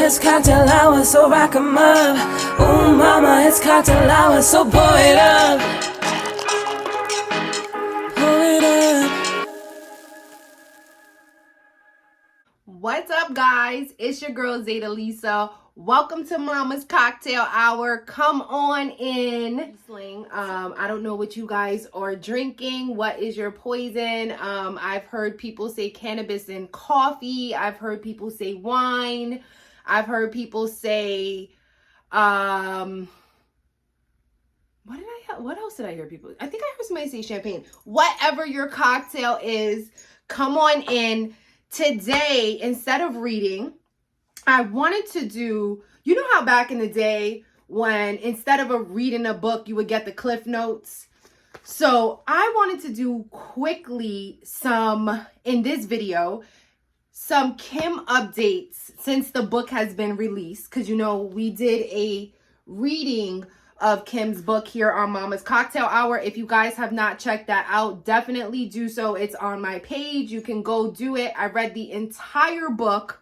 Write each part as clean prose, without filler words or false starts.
it's cocktail hour, so rack 'em up. Ooh, mama, it's cocktail hour, so pour it up. Pour it up. What's up, guys? It's your girl, Zeta Lisa. Welcome to Mama's Cocktail Hour. Come on in. I don't know what you guys are drinking. What is your poison? I've heard people say cannabis and coffee. I've heard people say wine. I've heard people say, what else did I hear people? I think I heard somebody say champagne. Whatever your cocktail is, come on in. Today, instead of reading, I wanted to do, you know how back in the day when instead of reading a book, you would get the Cliff Notes? So I wanted to do quickly in this video, some Kim updates since the book has been released. Because, you know, we did a reading of Kim's book here on Mama's Cocktail Hour. If you guys have not checked that out, definitely do so. It's on my page. You can go do it. I read the entire book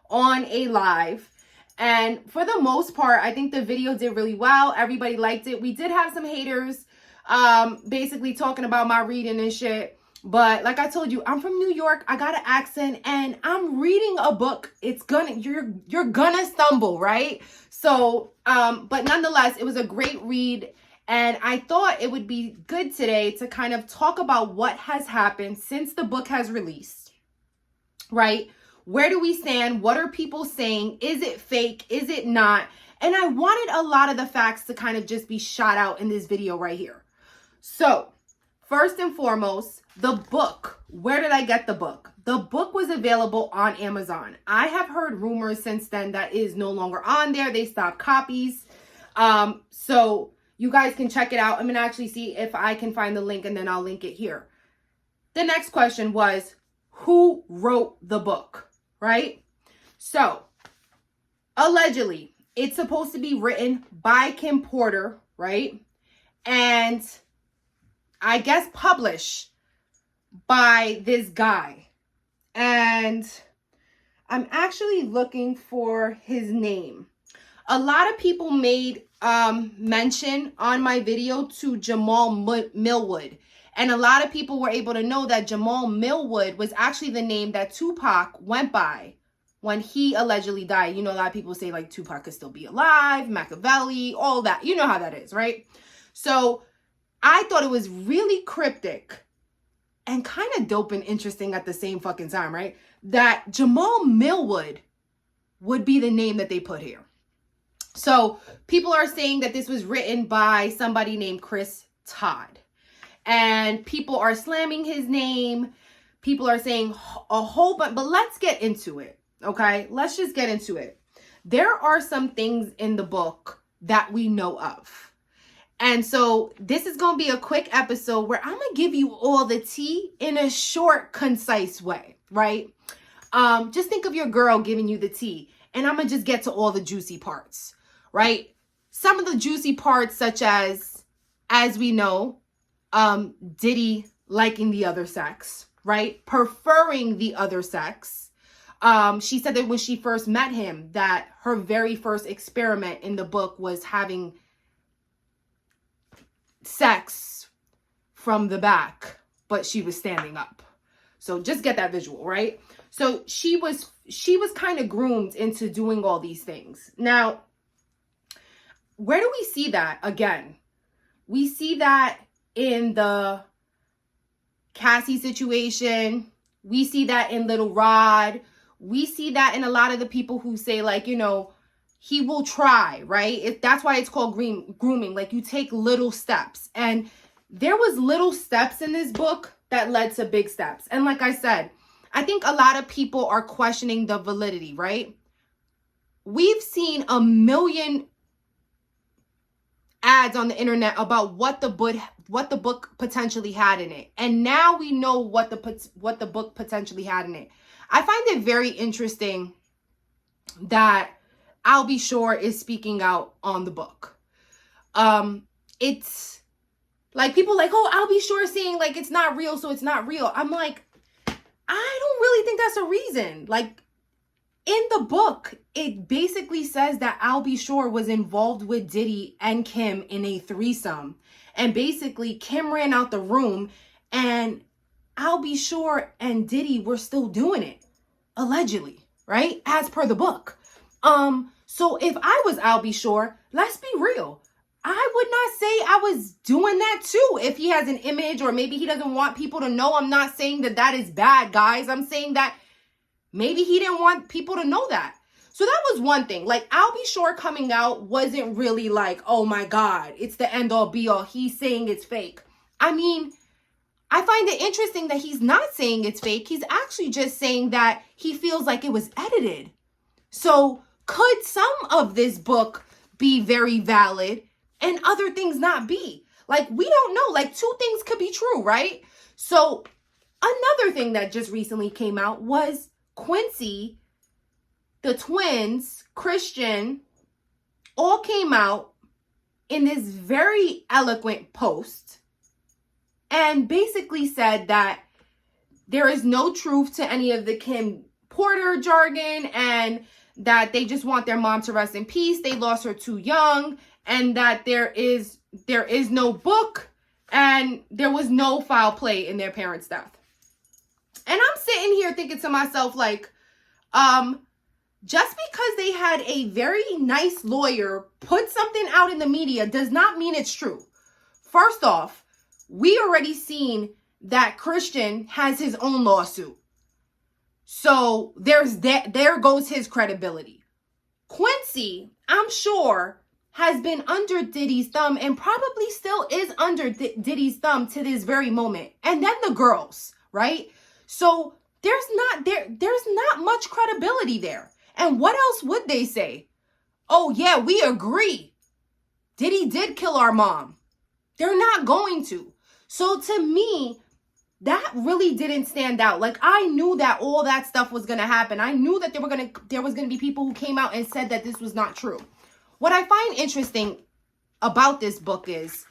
on a live. And for the most part, I think the video did really well. Everybody liked it. We did have some haters basically talking about my reading and shit. But like I told you, I'm from New York. I got an accent and I'm reading a book. You're gonna stumble, right? So, but nonetheless, it was a great read. And I thought it would be good today to kind of talk about what has happened since the book has released, right? Where do we stand? What are people saying? Is it fake? Is it not? And I wanted a lot of the facts to kind of just be shot out in this video right here. So, first and foremost, the book. Where did I get the book? The book was available on Amazon. I have heard rumors since then that is no longer on there. They stopped copies. So you guys can check it out. I'm going to actually see if I can find the link and then I'll link it here. The next question was, who wrote the book, right? So allegedly, it's supposed to be written by Kim Porter, right? And I guess published by this guy. And I'm actually looking for his name. A lot of people made mention on my video to Jamal Millwood. And a lot of people were able to know that Jamal Millwood was actually the name that Tupac went by when he allegedly died. You know, a lot of people say like Tupac could still be alive, Machiavelli, all that. You know how that is, right? So I thought it was really cryptic and kind of dope and interesting at the same fucking time, right? That Jamal Millwood would be the name that they put here. So people are saying that this was written by somebody named Chris Todd. And people are slamming his name. People are saying a whole bunch, but let's get into it, okay? Let's just get into it. There are some things in the book that we know of. And so this is going to be a quick episode where I'm going to give you all the tea in a short, concise way, right? Just think of your girl giving you the tea, and I'm going to just get to all the juicy parts, right? Some of the juicy parts, such as we know, Diddy liking the other sex, right? Preferring the other sex. She said that when she first met him, that her very first experiment in the book was having sex from the back, but she was standing up. So just get that visual, right? So she was kind of groomed into doing all these things. Now, where do we see that again? We see that in the Cassie situation. We see that in Little Rod. We see that in a lot of the people who say, like, you know, he will try, right? That's why it's called grooming. Like, you take little steps. And there was little steps in this book that led to big steps. And like I said, I think a lot of people are questioning the validity, right? We've seen a million ads on the internet about what the book potentially had in it. And now we know what the book potentially had in it. I find it very interesting that I'll Be Sure is speaking out on the book. It's like people like, oh, I'll Be Sure saying like it's not real, so it's not real. I'm like, I don't really think that's a reason. Like, in the book, it basically says that Al B. Sure was involved with Diddy and Kim in a threesome. And basically, Kim ran out the room and Al B. Sure and Diddy were still doing it. Allegedly, right? As per the book. So if I was Al B. Sure, let's be real. I would not say I was doing that too. If he has an image or maybe he doesn't want people to know, I'm not saying that that is bad, guys. I'm saying that maybe he didn't want people to know that. So that was one thing. Like, Al B. Sure coming out wasn't really like, oh my God, it's the end all be all. He's saying it's fake. I mean, I find it interesting that he's not saying it's fake. He's actually just saying that he feels like it was edited. So could some of this book be very valid and other things not be? Like, we don't know. Like, two things could be true, right? So another thing that just recently came out was Quincy, the twins, Christian, all came out in this very eloquent post and basically said that there is no truth to any of the Kim Porter jargon and that they just want their mom to rest in peace. They lost her too young, and that there is no book and there was no foul play in their parents' death. And I'm sitting here thinking to myself, like, just because they had a very nice lawyer put something out in the media does not mean it's true. First off, we already seen that Christian has his own lawsuit. So there's that, there goes his credibility. Quincy, I'm sure, has been under Diddy's thumb and probably still is under Diddy's thumb to this very moment. And then the girls, right? So there's not much credibility there. And what else would they say? Oh yeah, we agree. Diddy did kill our mom. They're not going to. So to me, that really didn't stand out. Like, I knew that all that stuff was going to happen. I knew that there was going to be people who came out and said that this was not true. What I find interesting about this book is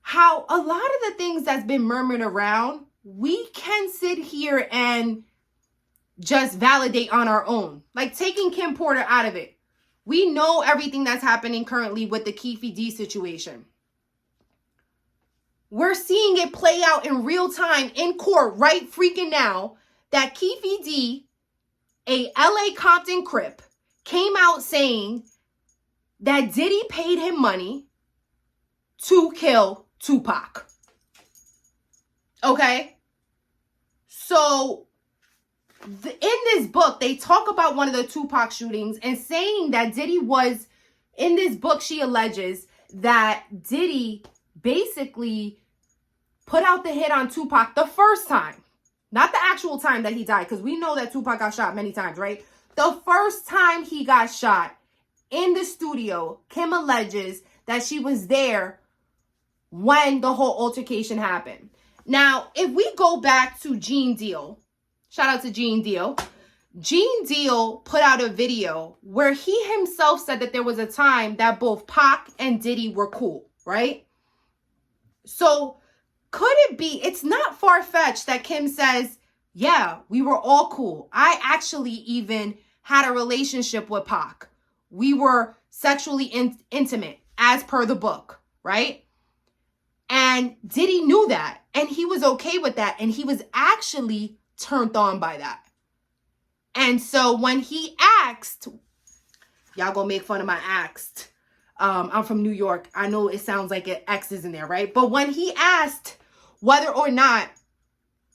how a lot of the things that's been murmured around, we can sit here and just validate on our own. Like, taking Kim Porter out of it. We know everything that's happening currently with the Keefe D situation. We're seeing it play out in real time in court right freaking now that Keefe D, a LA Compton Crip, came out saying that Diddy paid him money to kill Tupac. Okay? So in this book, they talk about one of the Tupac shootings and saying that Diddy was, in this book, she alleges that Diddy basically put out the hit on Tupac the first time. Not the actual time that he died, because we know that Tupac got shot many times, right? The first time he got shot in the studio, Kim alleges that she was there when the whole altercation happened. Now, if we go back to Gene Deal, shout out to Gene Deal. Gene Deal put out a video where he himself said that there was a time that both Pac and Diddy were cool, right? So could it be, it's not far-fetched that Kim says, yeah, we were all cool. I actually even had a relationship with Pac. We were sexually intimate as per the book, right? And Diddy knew that, and he was okay with that, and he was actually turned on by that. And so when he asked, y'all gonna make fun of my asked. I'm from New York. I know it sounds like an X is in there, right? But when he asked whether or not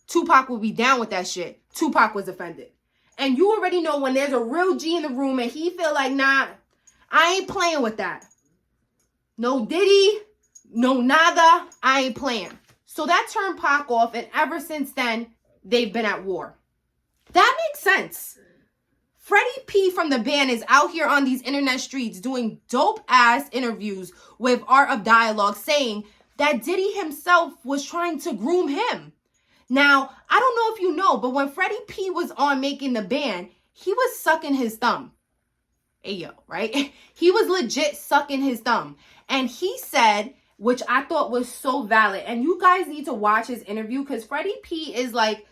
Tupac would be down with that shit, Tupac was offended. And you already know when there's a real G in the room and he feel like, nah, I ain't playing with that. No Diddy, no nada, I ain't playing. So that turned Pac off, and ever since then, they've been at war. That makes sense. Freddie P from the band is out here on these internet streets doing dope-ass interviews with Art of Dialogue saying that Diddy himself was trying to groom him. Now, I don't know if you know, but when Freddie P was on Making the Band, he was sucking his thumb. Ayo, right? He was legit sucking his thumb. And he said, which I thought was so valid, and you guys need to watch his interview because Freddie P is like,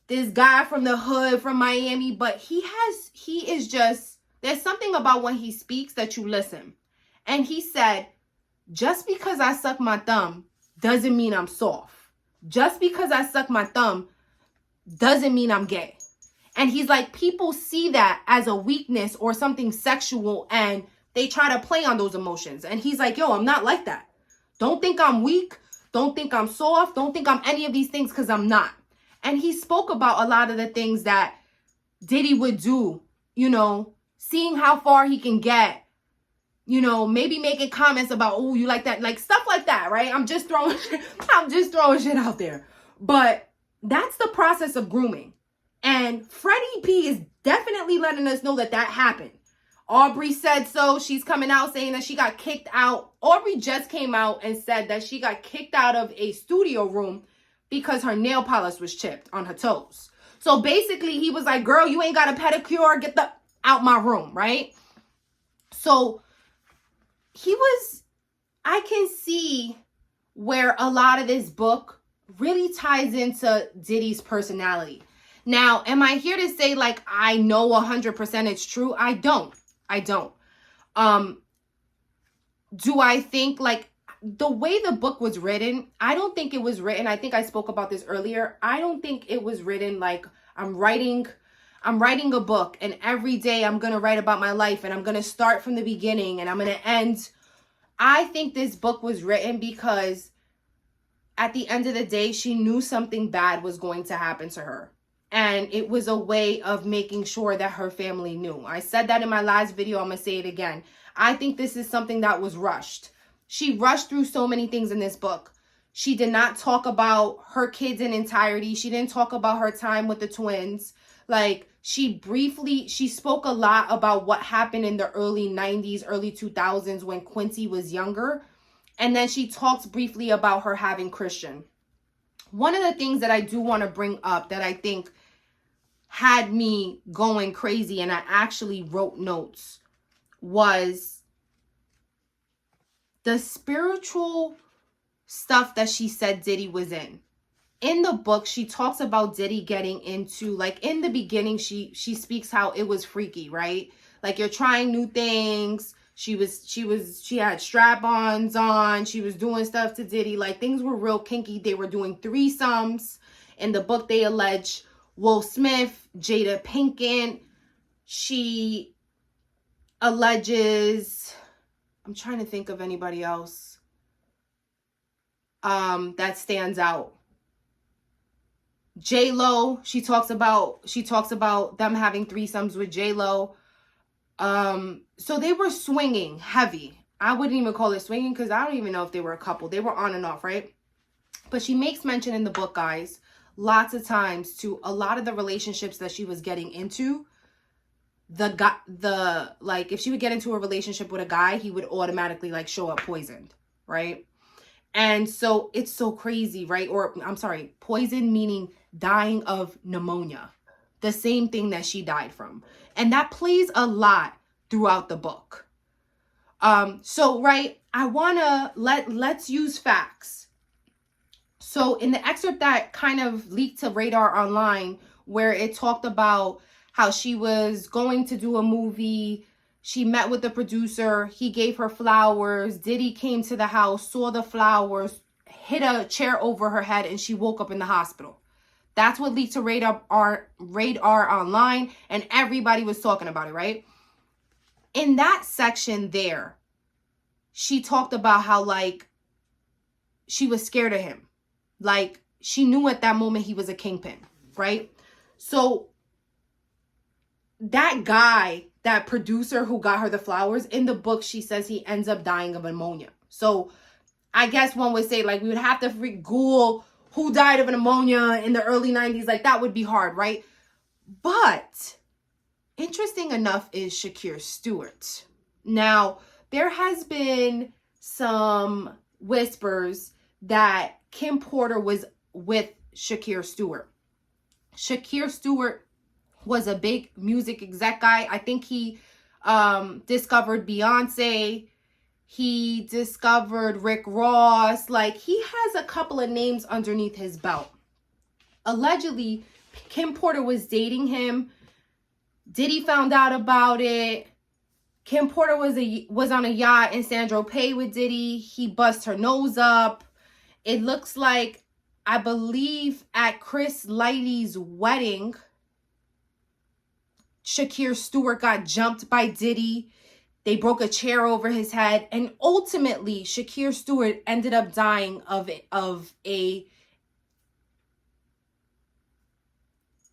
this guy from the hood from Miami, but there's something about when he speaks that you listen. And he said, just because I suck my thumb doesn't mean I'm soft. Just because I suck my thumb doesn't mean I'm gay. And he's like, people see that as a weakness or something sexual, and they try to play on those emotions. And he's like, yo, I'm not like that. Don't think I'm weak. Don't think I'm soft. Don't think I'm any of these things, because I'm not. And he spoke about a lot of the things that Diddy would do, seeing how far he can get, maybe making comments about, oh, you like that, like stuff like that, right? I'm just throwing shit out there. But that's the process of grooming. And Freddie P is definitely letting us know that happened. Aubrey said so. She's coming out saying that she got kicked out. Aubrey just came out and said that she got kicked out of a studio room because her nail polish was chipped on her toes. So basically he was like, girl, you ain't got a pedicure. Get the out my room, right? So I can see where a lot of this book really ties into Diddy's personality. Now, am I here to say like I know 100% it's true? I don't. Do I think like the way the book was written, I don't think it was written. I think I spoke about this earlier. I don't think it was written like I'm writing a book and every day I'm going to write about my life and I'm going to start from the beginning and I'm going to end. I think this book was written because at the end of the day, she knew something bad was going to happen to her. And it was a way of making sure that her family knew. I said that in my last video. I'm going to say it again. I think this is something that was rushed. She rushed through so many things in this book. She did not talk about her kids in entirety. She didn't talk about her time with the twins. Like, she spoke a lot about what happened in the early 90s, early 2000s when Quincy was younger. And then she talks briefly about her having Christian. One of the things that I do want to bring up that I think had me going crazy, and I actually wrote notes, was the spiritual stuff that she said Diddy was in. In the book, she talks about Diddy getting into, like, in the beginning, she speaks how it was freaky, right? Like, you're trying new things. She had strap-ons on. She was doing stuff to Diddy. Like, things were real kinky. They were doing threesomes. In the book, they allege Will Smith, Jada Pinkett. She alleges, I'm trying to think of anybody else that stands out. J-Lo, she talks about them having threesomes with J-Lo. So they were swinging heavy. I wouldn't even call it swinging because I don't even know if they were a couple. They were on and off, right? But she makes mention in the book, guys, lots of times to a lot of the relationships that she was getting into. Like, if she would get into a relationship with a guy, he would automatically like show up poisoned, right? And so it's so crazy, right? Or I'm sorry, poison meaning dying of pneumonia, the same thing that she died from. And that plays a lot throughout the book. So, right, I want to let's use facts. So in the excerpt that kind of leaked to Radar Online, where it talked about how she was going to do a movie, she met with the producer, he gave her flowers, Diddy came to the house, saw the flowers, hit a chair over her head, and she woke up in the hospital. That's what leaked to Radar Online, and everybody was talking about it, right? In that section there, she talked about how, like, she was scared of him. Like, she knew at that moment he was a kingpin, right? So that guy, that producer who got her the flowers, in the book, she says he ends up dying of pneumonia. So I guess one would say, like, we would have to Google who died of pneumonia in the early 90s. Like, that would be hard, right? But interesting enough is Shakir Stewart. Now, there has been some whispers that Kim Porter was with Shakir Stewart. Shakir Stewart was a big music exec guy. I think he discovered Beyonce. He discovered Rick Ross. Like, he has a couple of names underneath his belt. Allegedly, Kim Porter was dating him. Diddy found out about it. Kim Porter was on a yacht in San Tropez with Diddy. He bust her nose up. It looks like, I believe, at Chris Lighty's wedding, Shakir Stewart got jumped by Diddy. They broke a chair over his head. And ultimately, Shakir Stewart ended up dying of a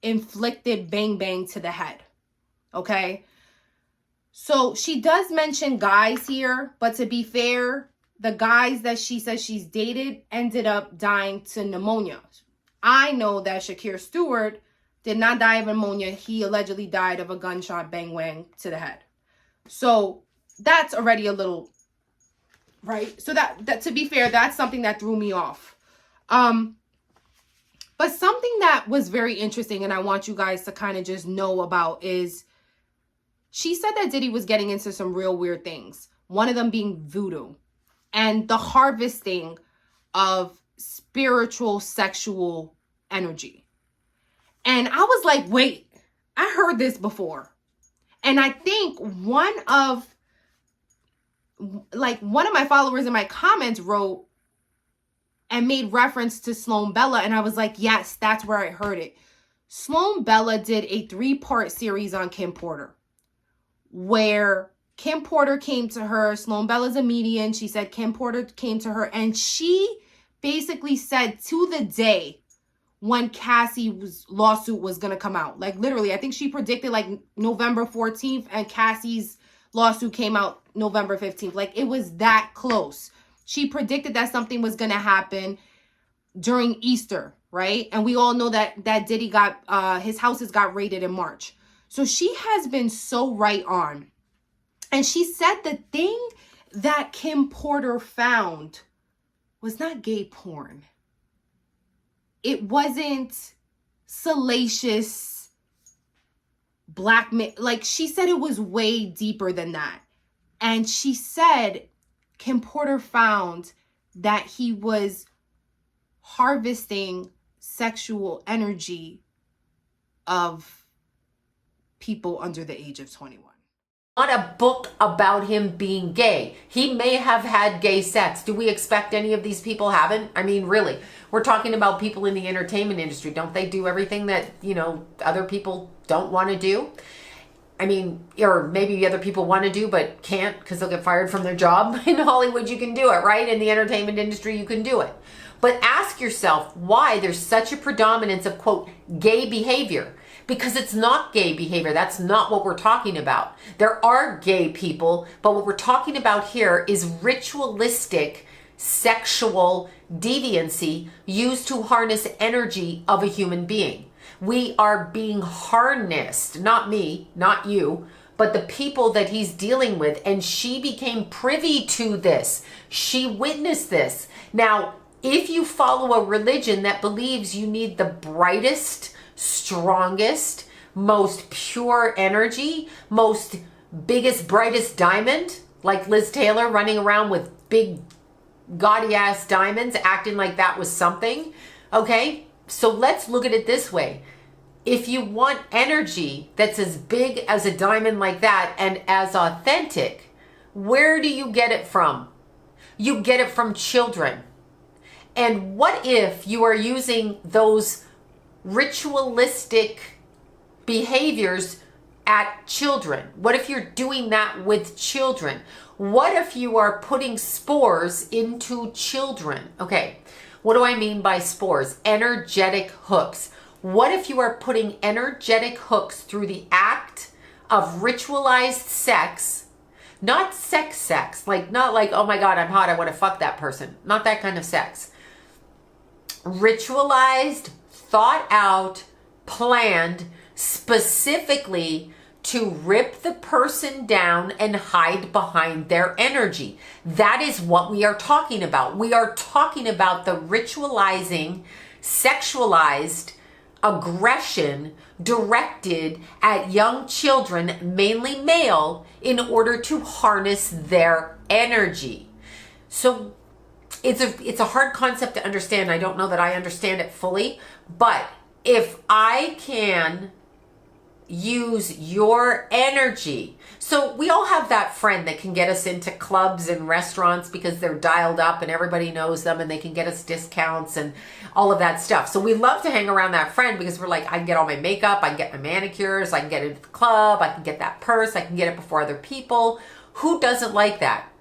inflicted bang to the head. Okay? So she does mention guys here, but to be fair, the guys that she says she's dated ended up dying to pneumonia. I know that Shakir Stewart did not die of pneumonia. He allegedly died of a gunshot bang to the head. So that's already a little, right? So that to be fair, that's something that threw me off. But something that was very interesting and I want you guys to kind of just know about is she said that Diddy was getting into some real weird things. One of them being voodoo and the harvesting of spiritual sexual energy. And I was like, wait, I heard this before. And I think one of my followers in my comments wrote and made reference to Sloan Bella. And I was like, yes, that's where I heard it. Sloan Bella did a 3-part series on Kim Porter, where Kim Porter came to her. Sloan Bella's a medium. She said Kim Porter came to her and she basically said to the day when Cassie's lawsuit was going to come out. Like literally, I think she predicted like November 14th and Cassie's lawsuit came out November 15th. Like it was that close. She predicted that something was going to happen during Easter, right? And we all know that Diddy got, his houses got raided in March. So she has been so right on. And she said the thing that Kim Porter found was not gay porn. It wasn't salacious blackmail. Like she said it was way deeper than that. And she said Kim Porter found that he was harvesting sexual energy of people under the age of 21. Not a book about him being gay. He may have had gay sex. Do we expect any of these people haven't? I mean, really, we're talking about people in the entertainment industry. Don't they do everything that, other people don't want to do? I mean, or maybe other people want to do but can't because they'll get fired from their job. In Hollywood, you can do it, right? In the entertainment industry, you can do it. But ask yourself why there's such a predominance of, quote, gay behavior. Because it's not gay behavior. That's not what we're talking about. There are gay people, but what we're talking about here is ritualistic sexual deviancy used to harness energy of a human being. We are being harnessed, not me, not you, but the people that he's dealing with. And she became privy to this. She witnessed this. Now, if you follow a religion that believes you need the brightest, strongest, most pure energy, most biggest, brightest diamond, like Liz Taylor running around with big, gaudy ass diamonds, acting like that was something. Okay, so let's look at it this way. If you want energy that's as big as a diamond like that and as authentic, where do you get it from? You get it from children. And what if you are using those ritualistic behaviors at children? What if you're doing that with children? What if you are putting spores into children? Okay, what do I mean by spores? Energetic hooks. What if you are putting energetic hooks through the act of ritualized sex? Not sex, not like, oh my God, I'm hot, I want to fuck that person. Not that kind of sex. Ritualized, thought out, planned specifically to rip the person down and hide behind their energy. That is what we are talking about. We are talking about the ritualizing, sexualized aggression directed at young children, mainly male, in order to harness their energy. So it's a hard concept to understand. I don't know that I understand it fully, but if I can use your energy. So we all have that friend that can get us into clubs and restaurants because they're dialed up and everybody knows them and they can get us discounts and all of that stuff. So we love to hang around that friend because we're like, I can get all my makeup, I can get my manicures, I can get into the club, I can get that purse, I can get it before other people. Who doesn't like that?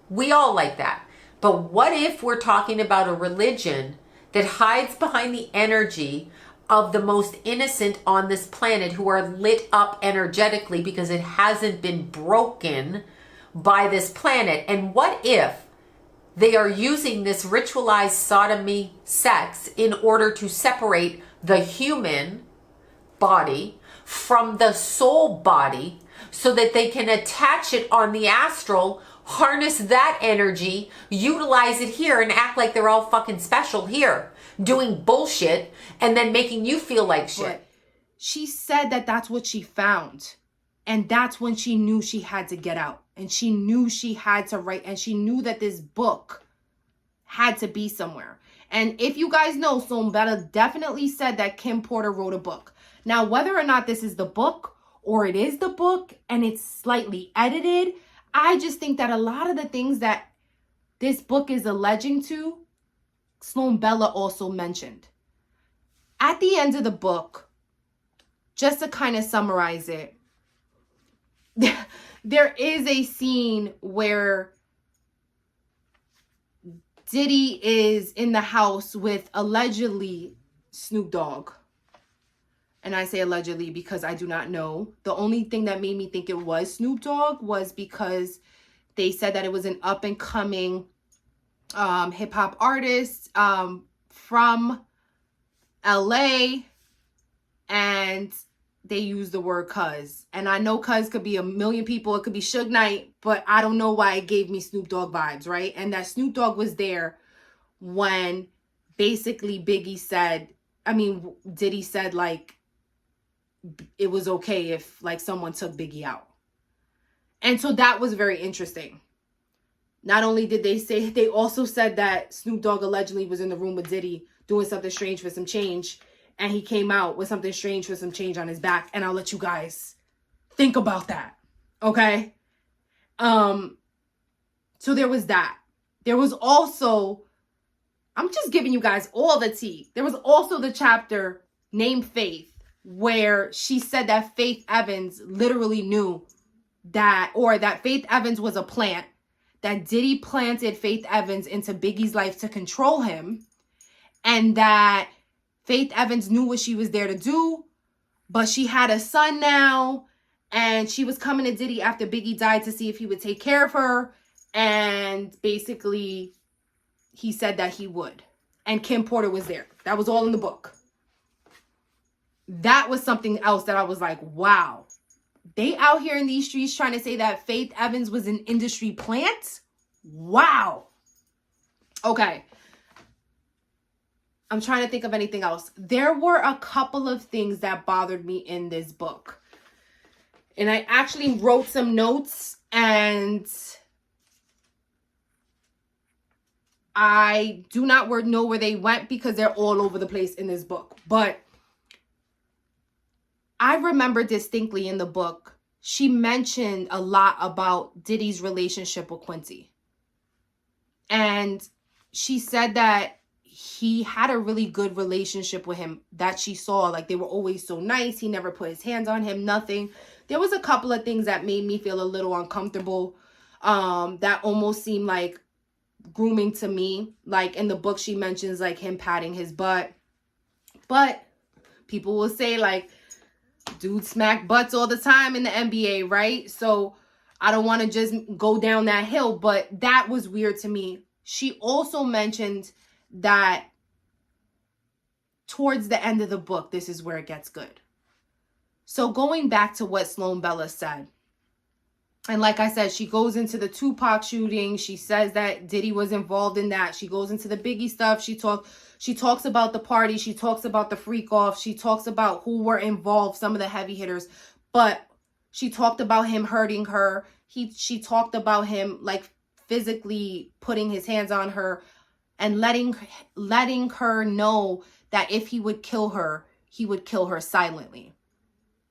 We all like that. But what if we're talking about a religion that hides behind the energy of the most innocent on this planet, who are lit up energetically because it hasn't been broken by this planet? And what if they are using this ritualized sodomy sex in order to separate the human body from the soul body so that they can attach it on the astral, harness that energy, utilize it here, and act like they're all fucking special here, doing bullshit and then making you feel like shit. But she said that that's what she found. And that's when she knew she had to get out. And she knew she had to write. And she knew that this book had to be somewhere. And if you guys know, Sloan Bells definitely said that Kim Porter wrote a book. Now, whether or not this is the book or it is the book and it's slightly edited, I just think that a lot of the things that this book is alleging to, Sloan Bells also mentioned. At the end of the book, just to kind of summarize it, there is a scene where Diddy is in the house with allegedly Snoop Dogg. And I say allegedly because I do not know. The only thing that made me think it was Snoop Dogg was because they said that it was an up-and-coming hip-hop artist from LA, and they used the word cuz. And I know cuz could be a million people. It could be Suge Knight, but I don't know why it gave me Snoop Dogg vibes, right? And that Snoop Dogg was there when basically Diddy said, like, it was okay if like someone took Biggie out. And so that was very interesting. Not only did they say, they also said that Snoop Dogg allegedly was in the room with Diddy doing something strange for some change. And he came out with something strange for some change on his back. And I'll let you guys think about that. Okay? So there was that. There was also, I'm just giving you guys all the tea. There was also the chapter named Faith, where she said that Faith Evans literally knew that, or that Faith Evans was a plant, that Diddy planted Faith Evans into Biggie's life to control him, and that Faith Evans knew what she was there to do, but she had a son now, and she was coming to Diddy after Biggie died to see if he would take care of her, and basically he said that he would. And Kim Porter was there. That was all in the book. That was something else that I was like, wow. They out here in these streets trying to say that Faith Evans was an industry plant? Wow. Okay. I'm trying to think of anything else. There were a couple of things that bothered me in this book. And I actually wrote some notes, and I do not know where they went because they're all over the place in this book. But I remember distinctly in the book, she mentioned a lot about Diddy's relationship with Quincy. And she said that he had a really good relationship with him, that she saw. Like, they were always so nice. He never put his hands on him, nothing. There was a couple of things that made me feel a little uncomfortable, that almost seemed like grooming to me. Like, in the book, she mentions, like, him patting his butt. But people will say, like, dudes smack butts all the time in the NBA, right? So I don't want to just go down that hill, but that was weird to me. She also mentioned that towards the end of the book, this is where it gets good. So going back to what Sloan Bells said, and like I said, she goes into the Tupac shooting. She says that Diddy was involved in that. She goes into the Biggie stuff. She talks about the party. She talks about the freak off. She talks about who were involved, some of the heavy hitters. But she talked about him hurting her. She talked about him like physically putting his hands on her and letting her know that if he would kill her, he would kill her silently.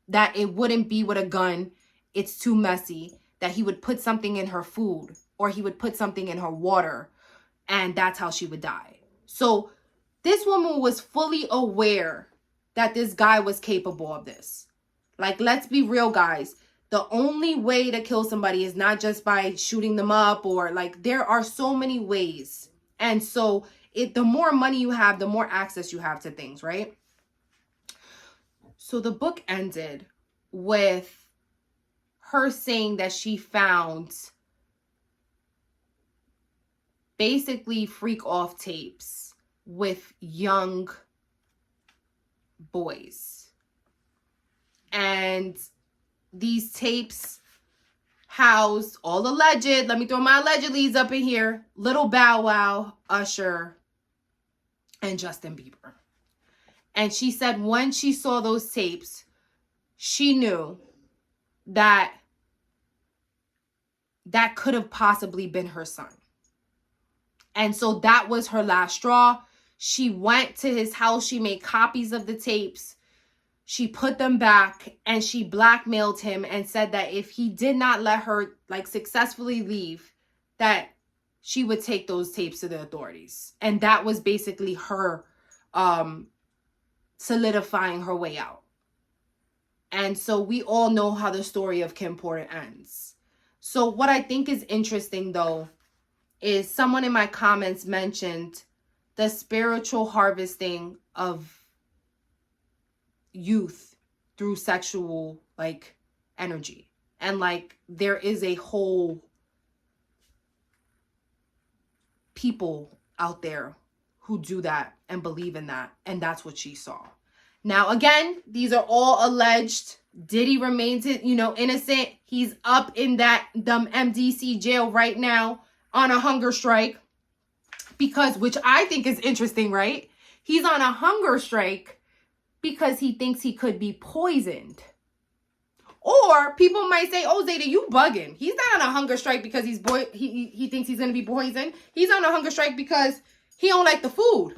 That it wouldn't be with a gun. It's too messy. That he would put something in her food or he would put something in her water, and that's how she would die. So this woman was fully aware that this guy was capable of this. Like, let's be real, guys. The only way to kill somebody is not just by shooting them up, or like, there are so many ways. And so the more money you have, the more access you have to things, right? So the book ended with her saying that she found basically freak off tapes with young boys. And these tapes housed all alleged, let me throw my allegedlys up in here, Little Bow Wow, Usher, and Justin Bieber. And she said when she saw those tapes, she knew that that could have possibly been her son. And so that was her last straw. She went to his house. She made copies of the tapes. She put them back and she blackmailed him and said that if he did not let her like successfully leave, that she would take those tapes to the authorities. And that was basically her solidifying her way out. And so we all know how the story of Kim Porter ends. So what I think is interesting, though, is someone in my comments mentioned the spiritual harvesting of youth through sexual like energy. And like there is a whole people out there who do that and believe in that. And that's what she saw. Now, again, these are all alleged. Diddy remains, innocent. He's up in that dumb MDC jail right now on a hunger strike because, which I think is interesting, right? He's on a hunger strike because he thinks he could be poisoned. Or people might say, oh, Zeta, you bugging. He's not on a hunger strike because he thinks he's going to be poisoned. He's on a hunger strike because he don't like the food.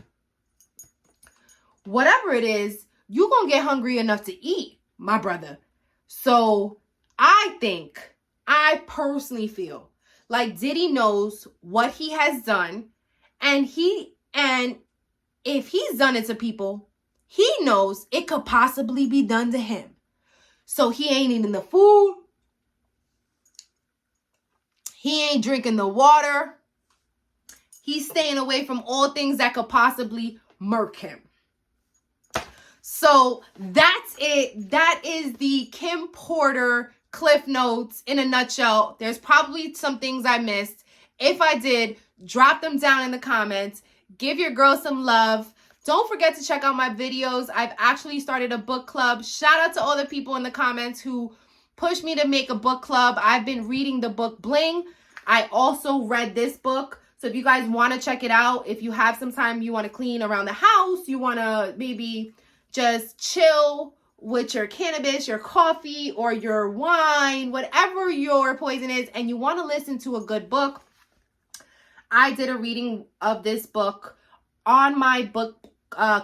Whatever it is, you're going to get hungry enough to eat, my brother. So I personally feel like Diddy knows what he has done. And if he's done it to people, he knows it could possibly be done to him. So he ain't eating the food. He ain't drinking the water. He's staying away from all things that could possibly murk him. So that's it. That is the Kim Porter Cliff Notes in a nutshell. There's probably some things I missed. If I did, drop them down in the comments. Give your girl some love. Don't forget to check out my videos. I've actually started a book club. Shout out to all the people in the comments who pushed me to make a book club. I've been reading the book Bling. I also read this book. So if you guys want to check it out, if you have some time, you want to clean around the house, you want to maybe just chill with your cannabis, your coffee, or your wine, whatever your poison is, and you want to listen to a good book, I did a reading of this book on my book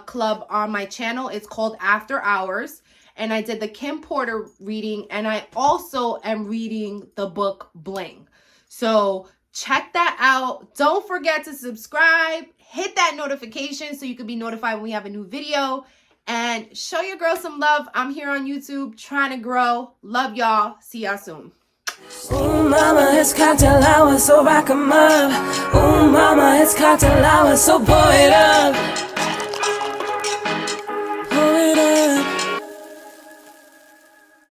club on my channel. It's called After Hours. And I did the Kim Porter reading, and I also am reading the book Bling. So check that out. Don't forget to subscribe. Hit that notification so you can be notified when we have a new video. And show your girl some love. I'm here on YouTube trying to grow. Love y'all. See y'all soon. Ooh, mama, it's cocktail hour, so rock 'em up. Ooh, mama, it's cocktail hour, so pour it up.